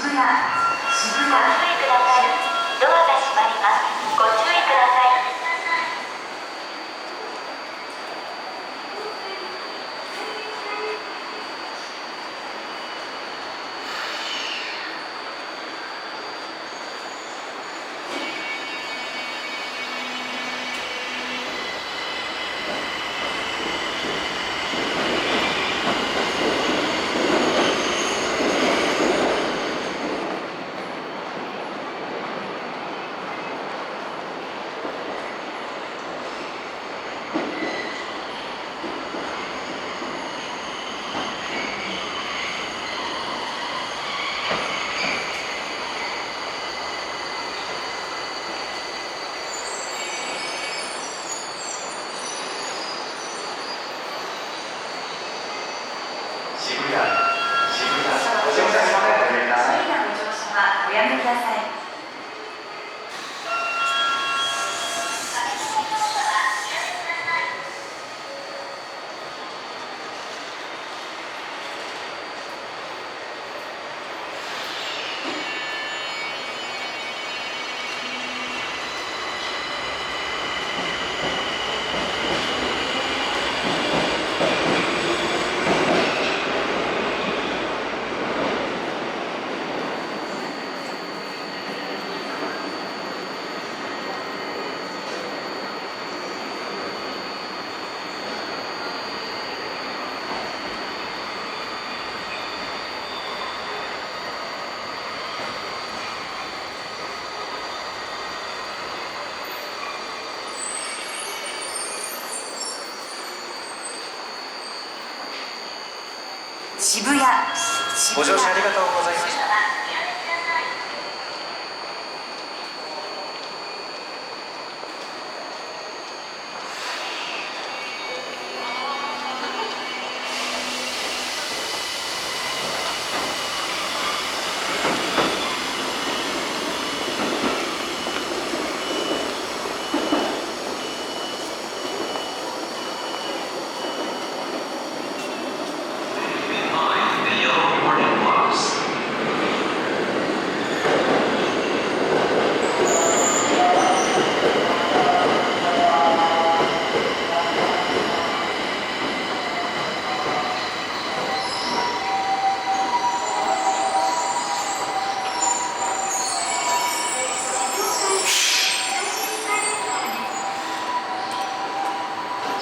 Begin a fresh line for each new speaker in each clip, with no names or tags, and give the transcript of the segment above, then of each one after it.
谷。ご注意ください。ドアが閉まります。ご注意ください。おやめください。渋谷。
ご乗車ありがとうございました。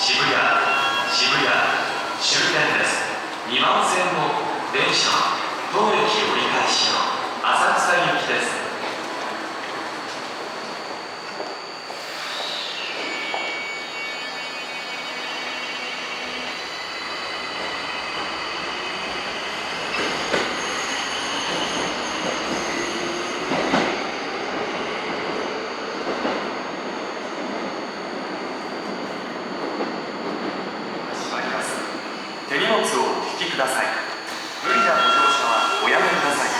渋谷終点です。2番線の電車当駅折り返しの浅草行きです。手荷物をお引きください。無理なご乗車はおやめください。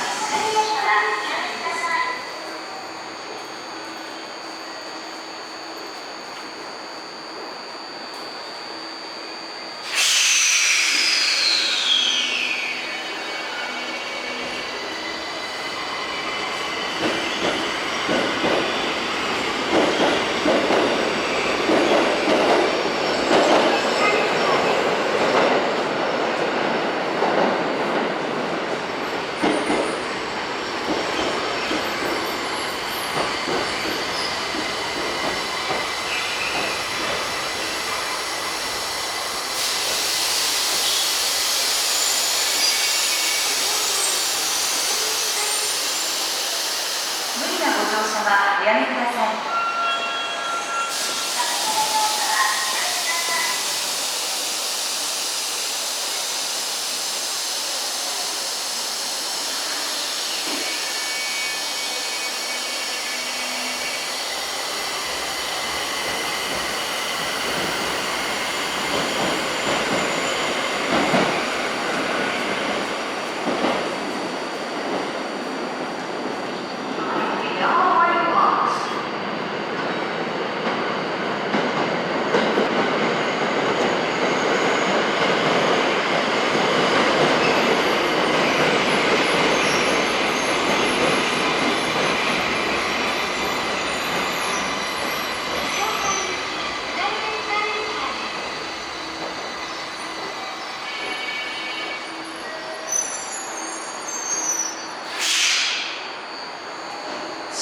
乗車はおやめください。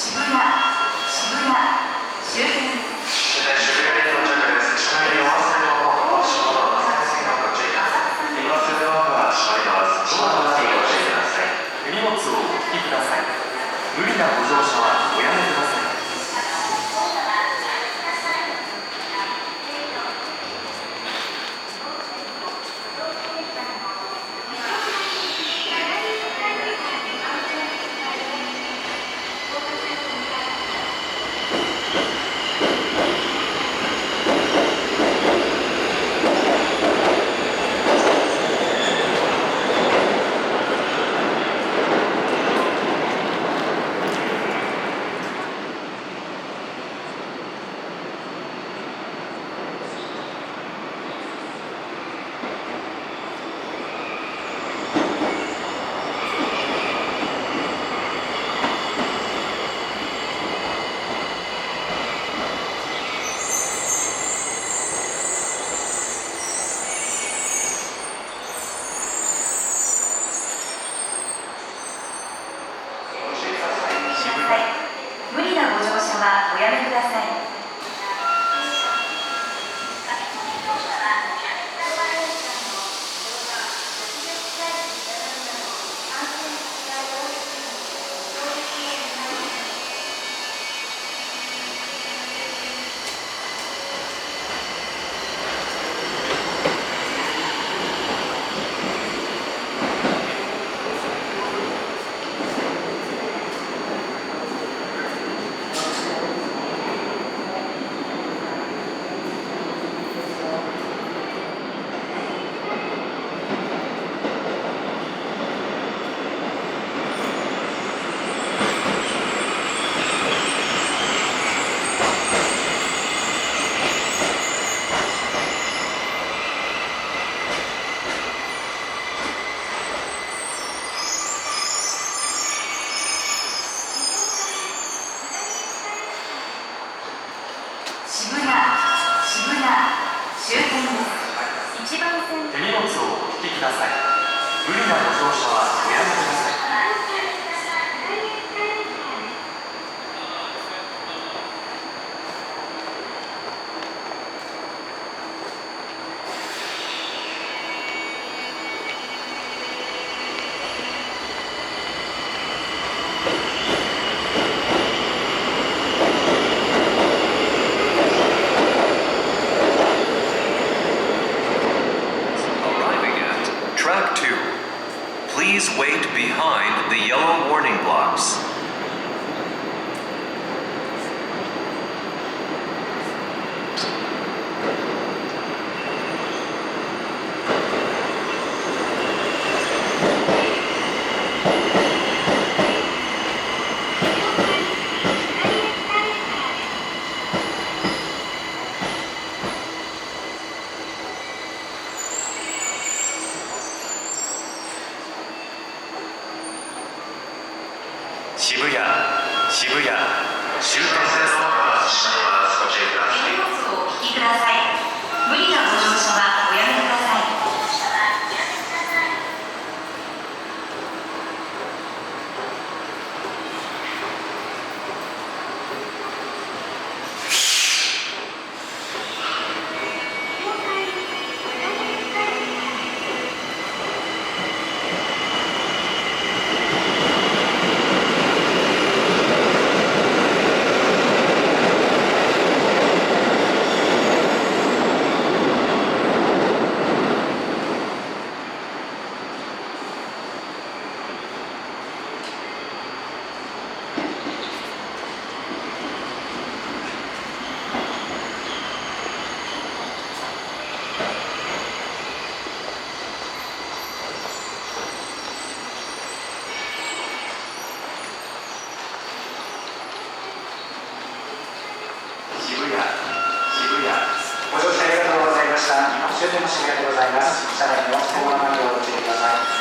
渋谷終点です。
渋谷に到着です。車内にお忘れ物、お仕事のお使い先のご注意ください。今すぐドアが閉まります。ドアの前にご注意ください。手荷物をお引きください。無理なご乗車はおやめください。
無理なご乗車はおやめください。渋谷終点です。1番線。
手荷物をお引きください。無理なご乗車はおやめください。
Track 2. Please wait behind the yellow warning blocks.
渋谷終点です。
手荷物をお引きください。無理なご乗車はおやめください。
ご乗車ありがとうございました。終点の渋谷でございます。車内の電話番号をご注意ください。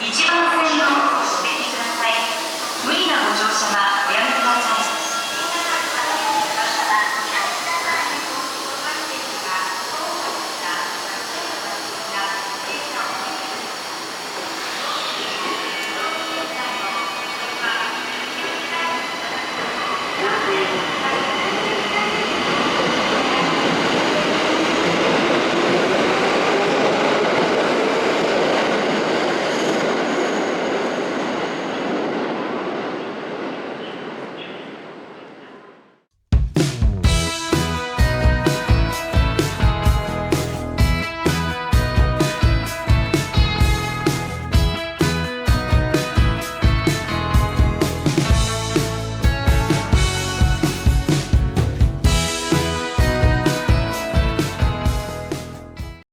1番線の